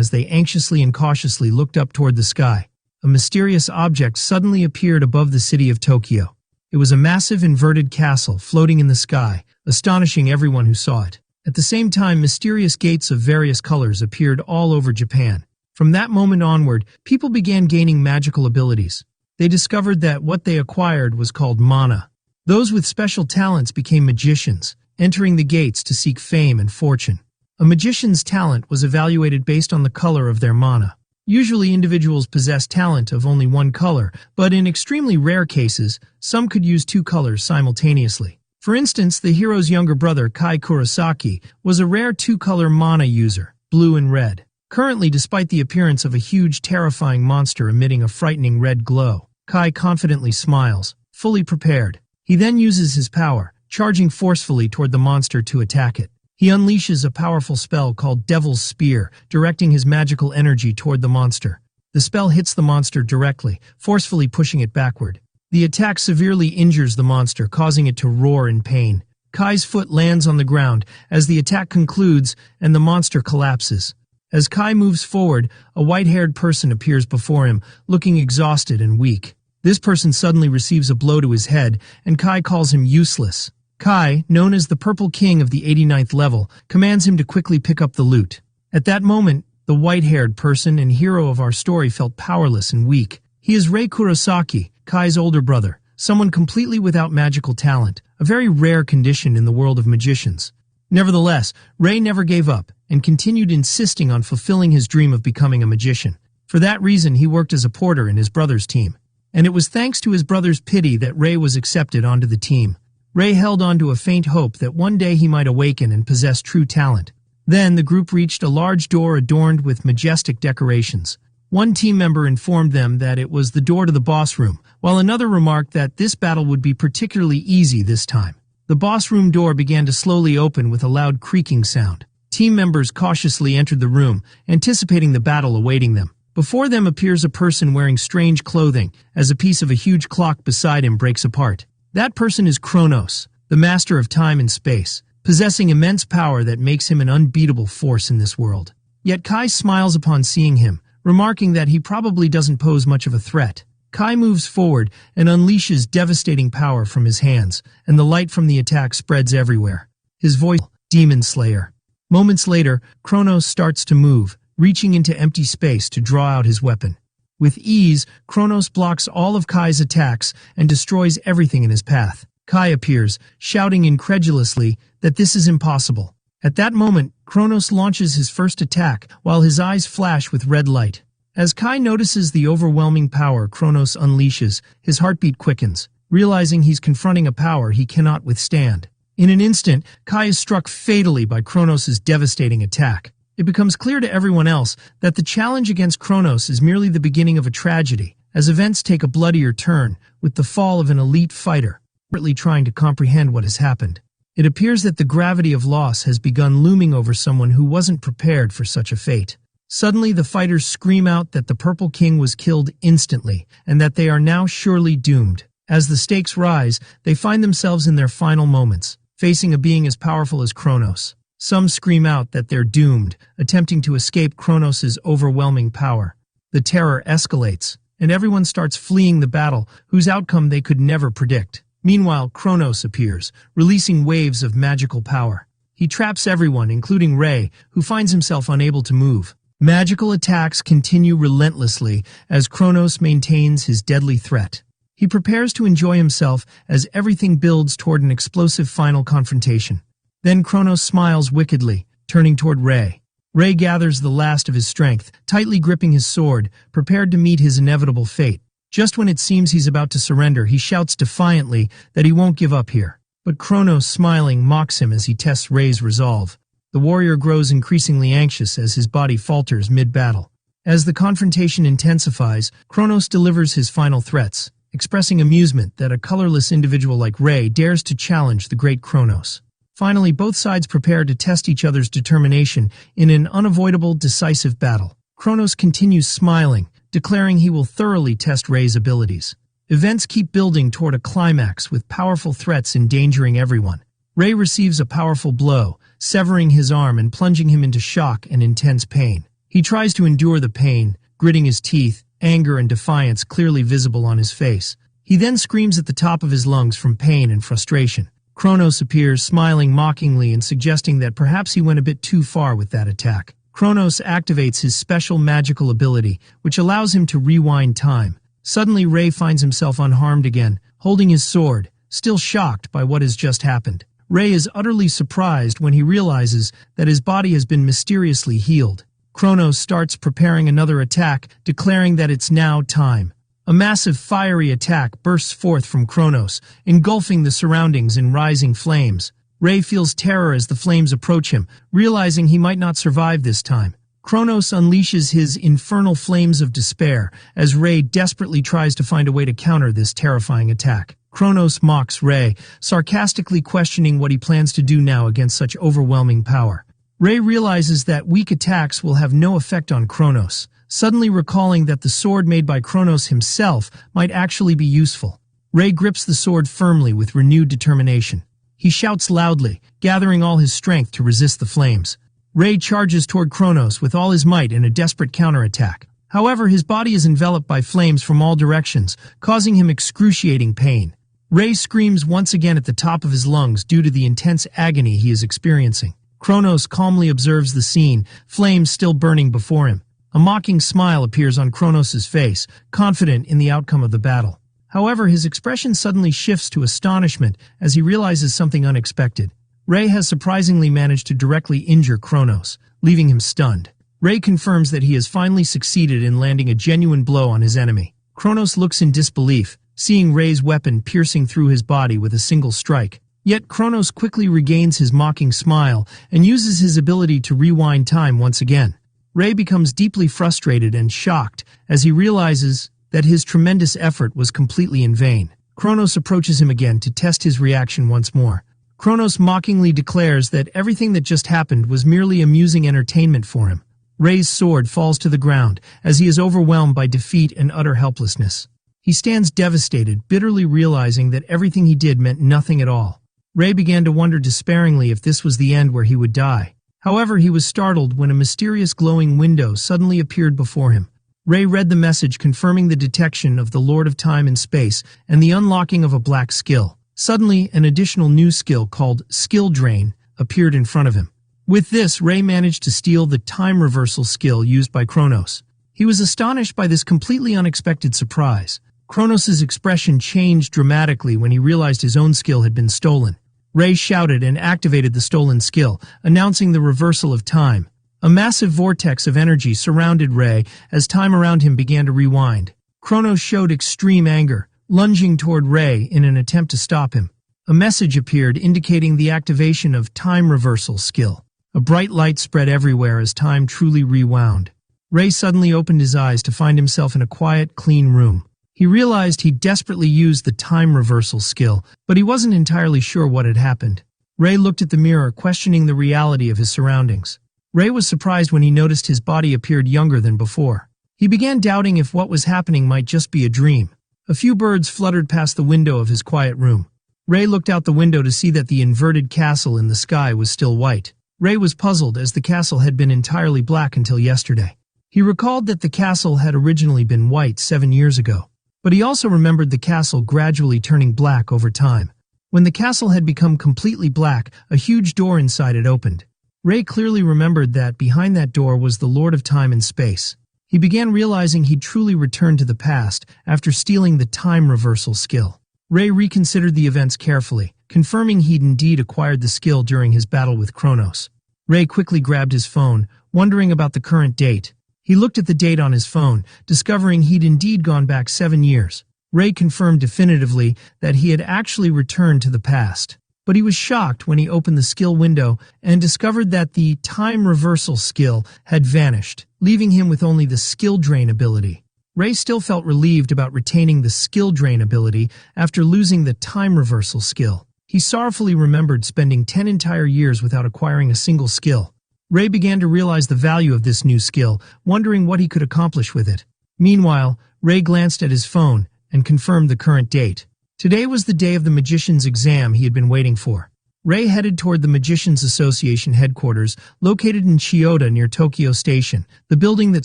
as they anxiously and cautiously looked up toward the sky. A mysterious object suddenly appeared above the city of Tokyo. It was a massive inverted castle floating in the sky, astonishing everyone who saw it. At the same time, mysterious gates of various colors appeared all over Japan. From that moment onward, people began gaining magical abilities. They discovered that what they acquired was called mana. Those with special talents became magicians, entering the gates to seek fame and fortune. A magician's talent was evaluated based on the color of their mana. Usually individuals possess talent of only one color, but in extremely rare cases, some could use two colors simultaneously. For instance, the hero's younger brother, Kai Kurosaki, was a rare two-color mana user, blue and red. Currently, despite the appearance of a huge, terrifying monster emitting a frightening red glow, Kai confidently smiles, fully prepared. He then uses his power, charging forcefully toward the monster to attack it. He unleashes a powerful spell called Devil's Spear, directing his magical energy toward the monster. The spell hits the monster directly, forcefully pushing it backward. The attack severely injures the monster, causing it to roar in pain. Kai's foot lands on the ground as the attack concludes and the monster collapses. As Kai moves forward, a white-haired person appears before him, looking exhausted and weak. This person suddenly receives a blow to his head, and Kai calls him useless. Kai, known as the Purple King of the 89th level, commands him to quickly pick up the loot. At that moment, the white-haired person and hero of our story felt powerless and weak. He is Rei Kurosaki, Kai's older brother, someone completely without magical talent, a very rare condition in the world of magicians. Nevertheless, Rei never gave up and continued insisting on fulfilling his dream of becoming a magician. For that reason, he worked as a porter in his brother's team. And it was thanks to his brother's pity that Rei was accepted onto the team. Rei held on to a faint hope that one day he might awaken and possess true talent. Then the group reached a large door adorned with majestic decorations. One team member informed them that it was the door to the boss room, while another remarked that this battle would be particularly easy this time. The boss room door began to slowly open with a loud creaking sound. Team members cautiously entered the room, anticipating the battle awaiting them. Before them appears a person wearing strange clothing, as a piece of a huge clock beside him breaks apart. That person is Kronos, the master of time and space, possessing immense power that makes him an unbeatable force in this world. Yet Kai smiles upon seeing him, remarking that he probably doesn't pose much of a threat. Kai moves forward and unleashes devastating power from his hands, and the light from the attack spreads everywhere. His voice, Demon Slayer. Moments later, Kronos starts to move, reaching into empty space to draw out his weapon. With ease, Kronos blocks all of Kai's attacks and destroys everything in his path. Kai appears, shouting incredulously that this is impossible. At that moment, Kronos launches his first attack while his eyes flash with red light. As Kai notices the overwhelming power Kronos unleashes, his heartbeat quickens, realizing he's confronting a power he cannot withstand. In an instant, Kai is struck fatally by Kronos' devastating attack. It becomes clear to everyone else that the challenge against Kronos is merely the beginning of a tragedy, as events take a bloodier turn, with the fall of an elite fighter, desperately trying to comprehend what has happened. It appears that the gravity of loss has begun looming over someone who wasn't prepared for such a fate. Suddenly, the fighters scream out that the Purple King was killed instantly, and that they are now surely doomed. As the stakes rise, they find themselves in their final moments, facing a being as powerful as Kronos. Some scream out that they're doomed, attempting to escape Kronos' overwhelming power. The terror escalates, and everyone starts fleeing the battle, whose outcome they could never predict. Meanwhile, Kronos appears, releasing waves of magical power. He traps everyone, including Rei, who finds himself unable to move. Magical attacks continue relentlessly as Kronos maintains his deadly threat. He prepares to enjoy himself as everything builds toward an explosive final confrontation. Then Kronos smiles wickedly, turning toward Rei. Rei gathers the last of his strength, tightly gripping his sword, prepared to meet his inevitable fate. Just when it seems he's about to surrender, he shouts defiantly that he won't give up here. But Kronos, smiling, mocks him as he tests Rei's resolve. The warrior grows increasingly anxious as his body falters mid-battle. As the confrontation intensifies, Kronos delivers his final threats, expressing amusement that a colorless individual like Rei dares to challenge the great Kronos. Finally, both sides prepare to test each other's determination in an unavoidable, decisive battle. Kronos continues smiling, declaring he will thoroughly test Rei's abilities. Events keep building toward a climax with powerful threats endangering everyone. Rei receives a powerful blow, severing his arm and plunging him into shock and intense pain. He tries to endure the pain, gritting his teeth, anger and defiance clearly visible on his face. He then screams at the top of his lungs from pain and frustration. Kronos appears, smiling mockingly and suggesting that perhaps he went a bit too far with that attack. Kronos activates his special magical ability, which allows him to rewind time. Suddenly, Ray finds himself unharmed again, holding his sword, still shocked by what has just happened. Ray is utterly surprised when he realizes that his body has been mysteriously healed. Kronos starts preparing another attack, declaring that it's now time. A massive fiery attack bursts forth from Kronos, engulfing the surroundings in rising flames. Ray feels terror as the flames approach him, realizing he might not survive this time. Kronos unleashes his infernal flames of despair as Ray desperately tries to find a way to counter this terrifying attack. Kronos mocks Ray, sarcastically questioning what he plans to do now against such overwhelming power. Ray realizes that weak attacks will have no effect on Kronos, suddenly recalling that the sword made by Kronos himself might actually be useful. Ray grips the sword firmly with renewed determination. He shouts loudly, gathering all his strength to resist the flames. Ray charges toward Kronos with all his might in a desperate counterattack. However, his body is enveloped by flames from all directions, causing him excruciating pain. Ray screams once again at the top of his lungs due to the intense agony he is experiencing. Kronos calmly observes the scene, flames still burning before him. A mocking smile appears on Kronos' face, confident in the outcome of the battle. However, his expression suddenly shifts to astonishment as he realizes something unexpected. Ray has surprisingly managed to directly injure Kronos, leaving him stunned. Ray confirms that he has finally succeeded in landing a genuine blow on his enemy. Kronos looks in disbelief, seeing Ray's weapon piercing through his body with a single strike. Yet Kronos quickly regains his mocking smile and uses his ability to rewind time once again. Ray becomes deeply frustrated and shocked as he realizes that his tremendous effort was completely in vain. Kronos approaches him again to test his reaction once more. Kronos mockingly declares that everything that just happened was merely amusing entertainment for him. Ray's sword falls to the ground as he is overwhelmed by defeat and utter helplessness. He stands devastated, bitterly realizing that everything he did meant nothing at all. Ray began to wonder despairingly if this was the end where he would die. However, he was startled when a mysterious glowing window suddenly appeared before him. Ray read the message confirming the detection of the Lord of Time and Space and the unlocking of a black skill. Suddenly, an additional new skill called Skill Drain appeared in front of him. With this, Ray managed to steal the time reversal skill used by Kronos. He was astonished by this completely unexpected surprise. Kronos' expression changed dramatically when he realized his own skill had been stolen. Ray shouted and activated the stolen skill, announcing the reversal of time. A massive vortex of energy surrounded Ray as time around him began to rewind. Kronos showed extreme anger, lunging toward Ray in an attempt to stop him. A message appeared indicating the activation of time reversal skill. A bright light spread everywhere as time truly rewound. Ray suddenly opened his eyes to find himself in a quiet, clean room. He realized he desperately used the time reversal skill, but he wasn't entirely sure what had happened. Ray looked at the mirror, questioning the reality of his surroundings. Ray was surprised when he noticed his body appeared younger than before. He began doubting if what was happening might just be a dream. A few birds fluttered past the window of his quiet room. Ray looked out the window to see that the inverted castle in the sky was still white. Ray was puzzled as the castle had been entirely black until yesterday. He recalled that the castle had originally been white 7 years ago. But he also remembered the castle gradually turning black over time. When the castle had become completely black, a huge door inside it opened. Ray clearly remembered that behind that door was the Lord of Time and Space. He began realizing he'd truly returned to the past after stealing the time reversal skill. Ray reconsidered the events carefully, confirming he'd indeed acquired the skill during his battle with Kronos. Ray quickly grabbed his phone, wondering about the current date. He looked at the date on his phone, discovering he'd indeed gone back 7 years. Ray confirmed definitively that he had actually returned to the past. But he was shocked when he opened the skill window and discovered that the time reversal skill had vanished, leaving him with only the skill drain ability. Ray still felt relieved about retaining the skill drain ability after losing the time reversal skill. He sorrowfully remembered spending 10 entire years without acquiring a single skill. Ray began to realize the value of this new skill, wondering what he could accomplish with it. Meanwhile, Ray glanced at his phone and confirmed the current date. Today was the day of the magician's exam he had been waiting for. Rei headed toward the Magicians Association headquarters, located in Chiyoda near Tokyo Station, the building that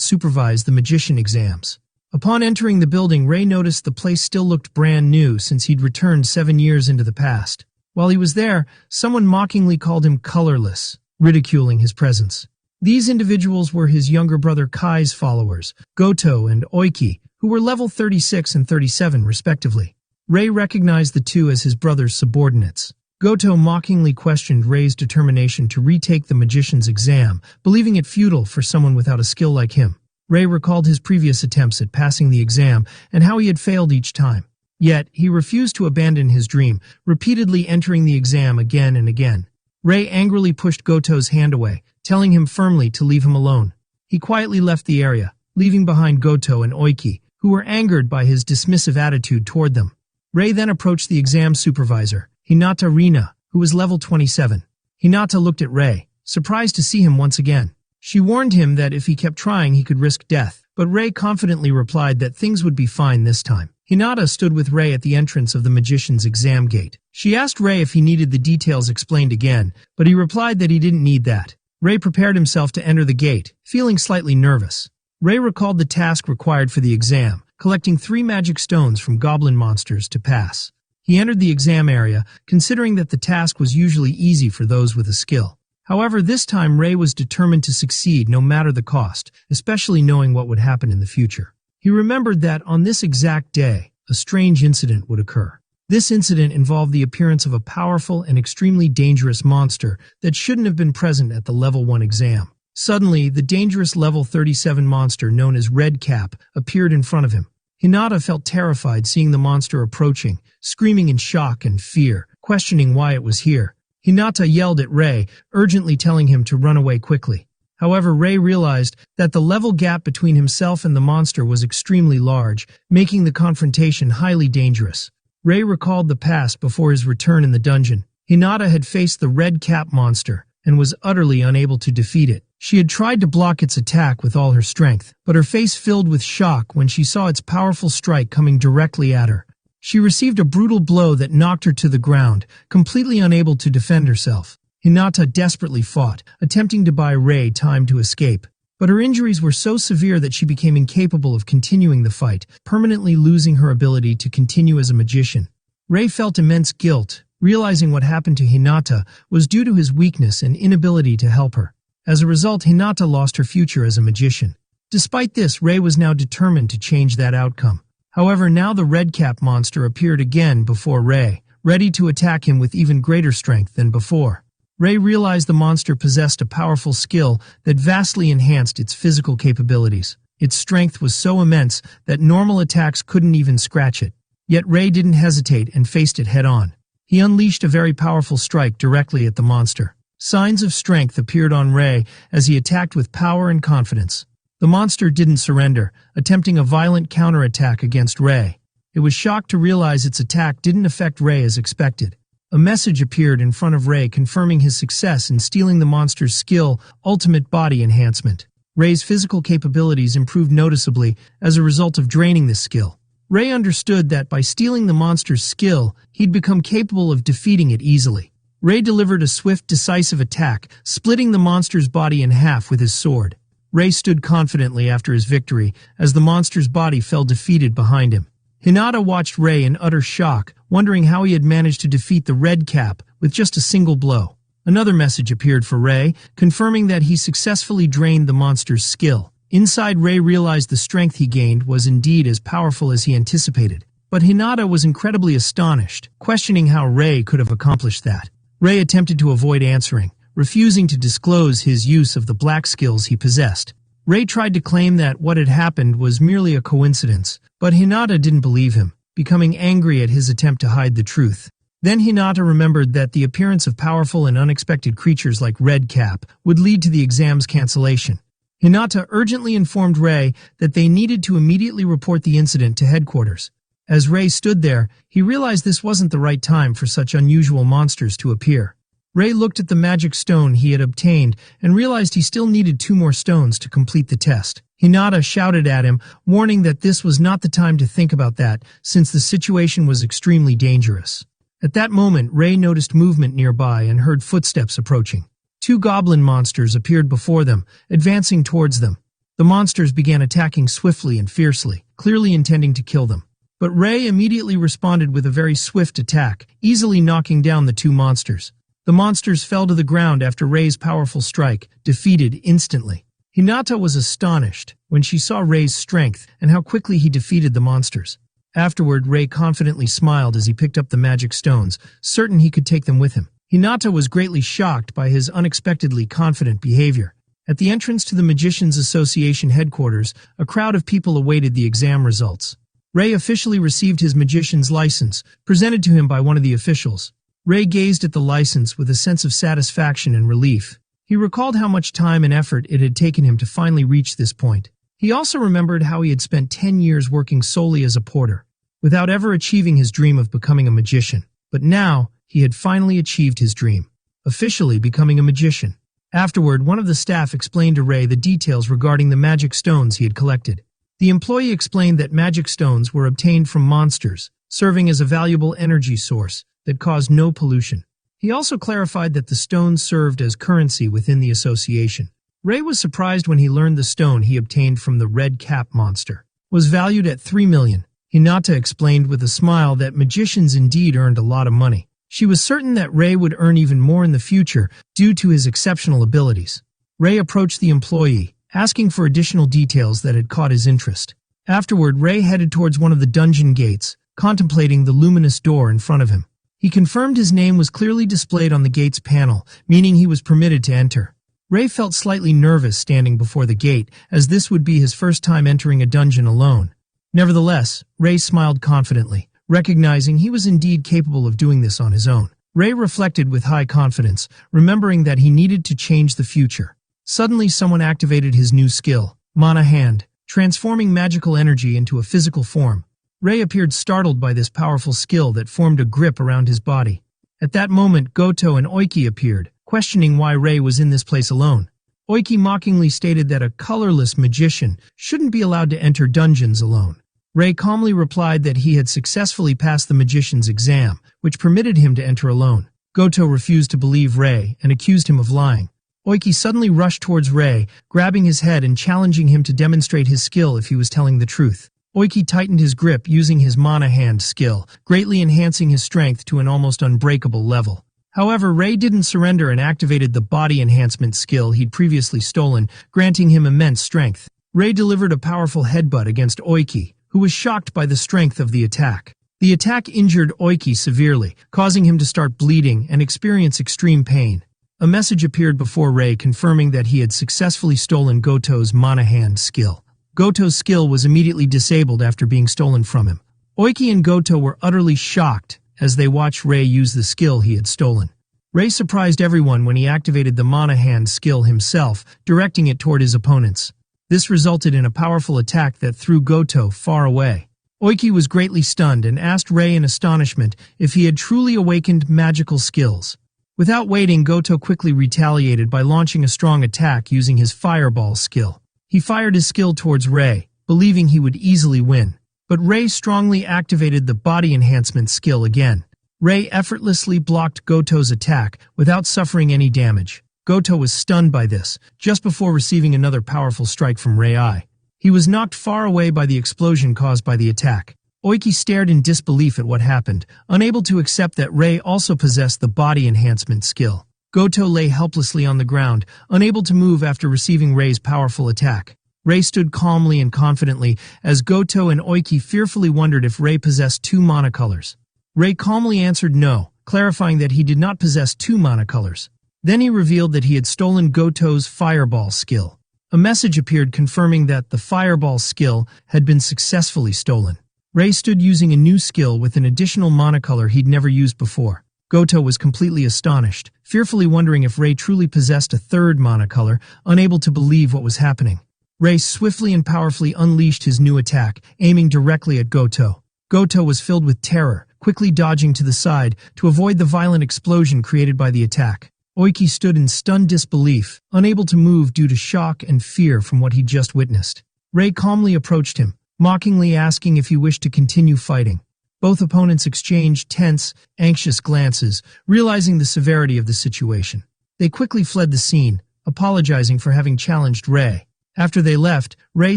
supervised the magician exams. Upon entering the building, Rei noticed the place still looked brand new since he'd returned 7 years into the past. While he was there, someone mockingly called him colorless, ridiculing his presence. These individuals were his younger brother Kai's followers, Goto and Oiki, who were level 36 and 37 respectively. Rei recognized the two as his brother's subordinates. Goto mockingly questioned Rei's determination to retake the magician's exam, believing it futile for someone without a skill like him. Rei recalled his previous attempts at passing the exam and how he had failed each time. Yet, he refused to abandon his dream, repeatedly entering the exam again and again. Rei angrily pushed Goto's hand away, telling him firmly to leave him alone. He quietly left the area, leaving behind Goto and Oiki, who were angered by his dismissive attitude toward them. Rei then approached the exam supervisor, Hinata Rina, who was level 27. Hinata looked at Rei, surprised to see him once again. She warned him that if he kept trying he could risk death, but Rei confidently replied that things would be fine this time. Hinata stood with Rei at the entrance of the magician's exam gate. She asked Rei if he needed the details explained again, but he replied that he didn't need that. Rei prepared himself to enter the gate, feeling slightly nervous. Rei recalled the task required for the exam, collecting 3 magic stones from goblin monsters to pass. He entered the exam area, considering that the task was usually easy for those with a skill. However, this time Rei was determined to succeed no matter the cost, especially knowing what would happen in the future. He remembered that on this exact day, a strange incident would occur. This incident involved the appearance of a powerful and extremely dangerous monster that shouldn't have been present at the level 1 exam. Suddenly, the dangerous level 37 monster known as Red Cap appeared in front of him. Hinata felt terrified seeing the monster approaching, screaming in shock and fear, questioning why it was here. Hinata yelled at Rei, urgently telling him to run away quickly. However, Rei realized that the level gap between himself and the monster was extremely large, making the confrontation highly dangerous. Rei recalled the past before his return in the dungeon. Hinata had faced the Red Cap monster and was utterly unable to defeat it. She had tried to block its attack with all her strength, but her face filled with shock when she saw its powerful strike coming directly at her. She received a brutal blow that knocked her to the ground, completely unable to defend herself. Hinata desperately fought, attempting to buy Rei time to escape. But her injuries were so severe that she became incapable of continuing the fight, permanently losing her ability to continue as a magician. Rei felt immense guilt, realizing what happened to Hinata was due to his weakness and inability to help her. As a result, Hinata lost her future as a magician. Despite this, Rei was now determined to change that outcome. However, now the Red Cap monster appeared again before Rei, ready to attack him with even greater strength than before. Rei realized the monster possessed a powerful skill that vastly enhanced its physical capabilities. Its strength was so immense that normal attacks couldn't even scratch it. Yet Rei didn't hesitate and faced it head-on. He unleashed a very powerful strike directly at the monster. Signs of strength appeared on Rei as he attacked with power and confidence. The monster didn't surrender, attempting a violent counterattack against Rei. It was shocked to realize its attack didn't affect Rei as expected. A message appeared in front of Rei confirming his success in stealing the monster's skill, Ultimate Body Enhancement. Rei's physical capabilities improved noticeably as a result of draining this skill. Rei understood that by stealing the monster's skill, he'd become capable of defeating it easily. Rei delivered a swift, decisive attack, splitting the monster's body in half with his sword. Rei stood confidently after his victory as the monster's body fell defeated behind him. Hinata watched Rei in utter shock, wondering how he had managed to defeat the Red Cap with just a single blow. Another message appeared for Rei, confirming that he successfully drained the monster's skill. Inside, Rei realized the strength he gained was indeed as powerful as he anticipated. But Hinata was incredibly astonished, questioning how Rei could have accomplished that. Rei attempted to avoid answering, refusing to disclose his use of the black skills he possessed. Rei tried to claim that what had happened was merely a coincidence, but Hinata didn't believe him, becoming angry at his attempt to hide the truth. Then Hinata remembered that the appearance of powerful and unexpected creatures like Red Cap would lead to the exam's cancellation. Hinata urgently informed Rei that they needed to immediately report the incident to headquarters. As Rei stood there, he realized this wasn't the right time for such unusual monsters to appear. Rei looked at the magic stone he had obtained and realized he still needed 2 more stones to complete the test. Hinata shouted at him, warning that this was not the time to think about that, since the situation was extremely dangerous. At that moment, Ray noticed movement nearby and heard footsteps approaching. Two goblin monsters appeared before them, advancing towards them. The monsters began attacking swiftly and fiercely, clearly intending to kill them. But Ray immediately responded with a very swift attack, easily knocking down the two monsters. The monsters fell to the ground after Ray's powerful strike, defeated instantly. Hinata was astonished when she saw Ray's strength and how quickly he defeated the monsters. Afterward, Ray confidently smiled as he picked up the magic stones, certain he could take them with him. Hinata was greatly shocked by his unexpectedly confident behavior. At the entrance to the Magicians Association headquarters, a crowd of people awaited the exam results. Ray officially received his magician's license, presented to him by one of the officials. Ray gazed at the license with a sense of satisfaction and relief. He recalled how much time and effort it had taken him to finally reach this point. He also remembered how he had spent 10 years working solely as a porter, without ever achieving his dream of becoming a magician. But now, he had finally achieved his dream, officially becoming a magician. Afterward, one of the staff explained to Ray the details regarding the magic stones he had collected. The employee explained that magic stones were obtained from monsters, serving as a valuable energy source that caused no pollution. He also clarified that the stones served as currency within the association. Ray was surprised when he learned the stone he obtained from the Red Cap monster was valued at 3 million. Hinata explained with a smile that magicians indeed earned a lot of money. She was certain that Ray would earn even more in the future due to his exceptional abilities. Ray approached the employee, asking for additional details that had caught his interest. Afterward, Ray headed towards one of the dungeon gates, contemplating the luminous door in front of him. He confirmed his name was clearly displayed on the gate's panel, meaning he was permitted to enter. Ray felt slightly nervous standing before the gate, as this would be his first time entering a dungeon alone. Nevertheless, Ray smiled confidently, recognizing he was indeed capable of doing this on his own. Ray reflected with high confidence, remembering that he needed to change the future. Suddenly, someone activated his new skill, Mana Hand, transforming magical energy into a physical form. Ray appeared startled by this powerful skill that formed a grip around his body. At that moment, Goto and Oiki appeared, questioning why Ray was in this place alone. Oiki mockingly stated that a colorless magician shouldn't be allowed to enter dungeons alone. Ray calmly replied that he had successfully passed the magician's exam, which permitted him to enter alone. Goto refused to believe Ray and accused him of lying. Oiki suddenly rushed towards Ray, grabbing his head and challenging him to demonstrate his skill if he was telling the truth. Oiki tightened his grip using his Mana Hand skill, greatly enhancing his strength to an almost unbreakable level. However, Ray didn't surrender and activated the body enhancement skill he'd previously stolen, granting him immense strength. Ray delivered a powerful headbutt against Oiki, who was shocked by the strength of the attack. The attack injured Oiki severely, causing him to start bleeding and experience extreme pain. A message appeared before Ray confirming that he had successfully stolen Goto's Mana Hand skill. Goto's skill was immediately disabled after being stolen from him. Oiki and Goto were utterly shocked as they watched Ray use the skill he had stolen. Ray surprised everyone when he activated the Mana Hand skill himself, directing it toward his opponents. This resulted in a powerful attack that threw Goto far away. Oiki was greatly stunned and asked Ray in astonishment if he had truly awakened magical skills. Without waiting, Goto quickly retaliated by launching a strong attack using his Fireball skill. He fired his skill towards Ray, believing he would easily win. But Ray strongly activated the body enhancement skill again. Ray effortlessly blocked Goto's attack without suffering any damage. Goto was stunned by this, just before receiving another powerful strike from Ray. He was knocked far away by the explosion caused by the attack. Oiki stared in disbelief at what happened, unable to accept that Ray also possessed the body enhancement skill. Goto lay helplessly on the ground, unable to move after receiving Ray's powerful attack. Ray stood calmly and confidently as Goto and Oiki fearfully wondered if Ray possessed 2 mana colors. Ray calmly answered no, clarifying that he did not possess 2 mana colors. Then he revealed that he had stolen Goto's Fireball skill. A message appeared confirming that the Fireball skill had been successfully stolen. Ray stood using a new skill with an additional mana color he'd never used before. Goto was completely astonished, fearfully wondering if Ray truly possessed a 3rd mana color, unable to believe what was happening. Ray swiftly and powerfully unleashed his new attack, aiming directly at Goto. Goto was filled with terror, quickly dodging to the side to avoid the violent explosion created by the attack. Oiki stood in stunned disbelief, unable to move due to shock and fear from what he'd just witnessed. Ray calmly approached him, mockingly asking if he wished to continue fighting. Both opponents exchanged tense, anxious glances, realizing the severity of the situation. They quickly fled the scene, apologizing for having challenged Ray. After they left, Ray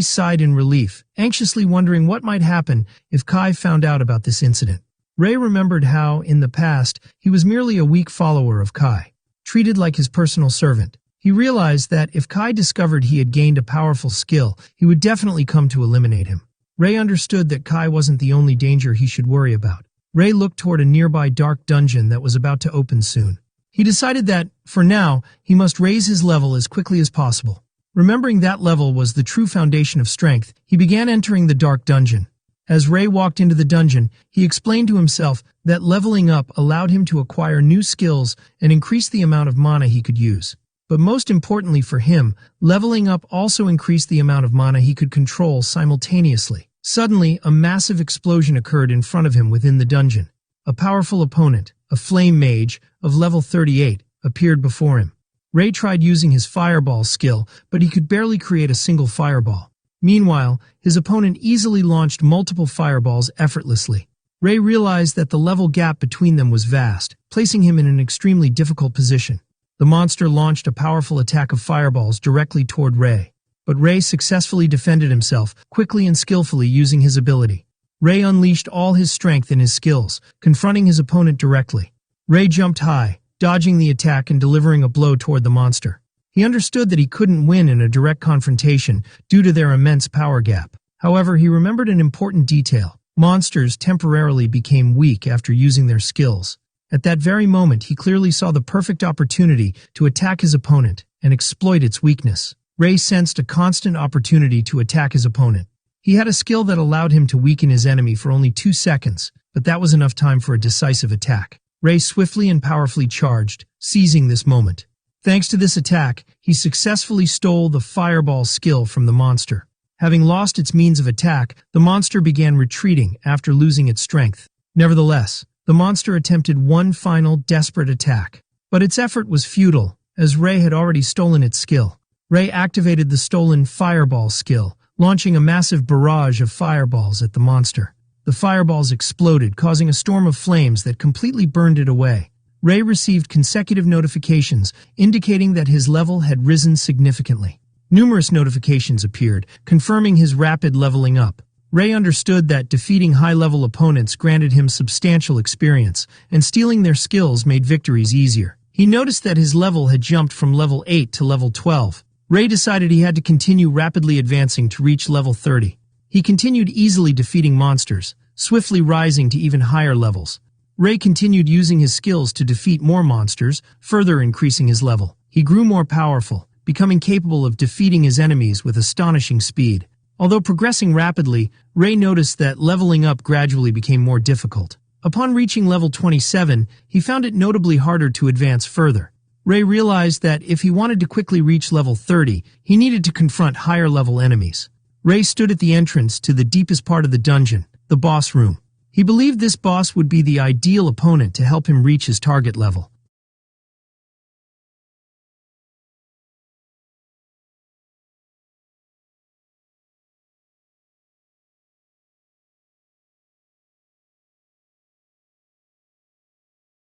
sighed in relief, anxiously wondering what might happen if Kai found out about this incident. Ray remembered how, in the past, he was merely a weak follower of Kai, treated like his personal servant. He realized that if Kai discovered he had gained a powerful skill, he would definitely come to eliminate him. Ray understood that Kai wasn't the only danger he should worry about. Ray looked toward a nearby dark dungeon that was about to open soon. He decided that, for now, he must raise his level as quickly as possible. Remembering that level was the true foundation of strength, he began entering the dark dungeon. As Ray walked into the dungeon, he explained to himself that leveling up allowed him to acquire new skills and increase the amount of mana he could use. But most importantly for him, leveling up also increased the amount of mana he could control simultaneously. Suddenly, a massive explosion occurred in front of him within the dungeon. A powerful opponent, a flame mage, of level 38, appeared before him. Ray tried using his fireball skill, but he could barely create a single fireball. Meanwhile, his opponent easily launched multiple fireballs effortlessly. Ray realized that the level gap between them was vast, placing him in an extremely difficult position. The monster launched a powerful attack of fireballs directly toward Ray. But Ray successfully defended himself, quickly and skillfully using his ability. Ray unleashed all his strength and his skills, confronting his opponent directly. Ray jumped high, dodging the attack and delivering a blow toward the monster. He understood that he couldn't win in a direct confrontation due to their immense power gap. However, he remembered an important detail. Monsters temporarily became weak after using their skills. At that very moment, he clearly saw the perfect opportunity to attack his opponent and exploit its weakness. Ray sensed a constant opportunity to attack his opponent. He had a skill that allowed him to weaken his enemy for only 2 seconds, but that was enough time for a decisive attack. Ray swiftly and powerfully charged, seizing this moment. Thanks to this attack, he successfully stole the fireball skill from the monster. Having lost its means of attack, the monster began retreating after losing its strength. Nevertheless, the monster attempted one final desperate attack. But its effort was futile, as Ray had already stolen its skill. Ray activated the stolen fireball skill, launching a massive barrage of fireballs at the monster. The fireballs exploded, causing a storm of flames that completely burned it away. Ray received consecutive notifications, indicating that his level had risen significantly. Numerous notifications appeared, confirming his rapid leveling up. Ray understood that defeating high-level opponents granted him substantial experience, and stealing their skills made victories easier. He noticed that his level had jumped from level 8 to level 12. Ray decided he had to continue rapidly advancing to reach level 30. He continued easily defeating monsters, swiftly rising to even higher levels. Ray continued using his skills to defeat more monsters, further increasing his level. He grew more powerful, becoming capable of defeating his enemies with astonishing speed. Although progressing rapidly, Ray noticed that leveling up gradually became more difficult. Upon reaching level 27, he found it notably harder to advance further. Ray realized that if he wanted to quickly reach level 30, he needed to confront higher-level enemies. Ray stood at the entrance to the deepest part of the dungeon, the boss room. He believed this boss would be the ideal opponent to help him reach his target level.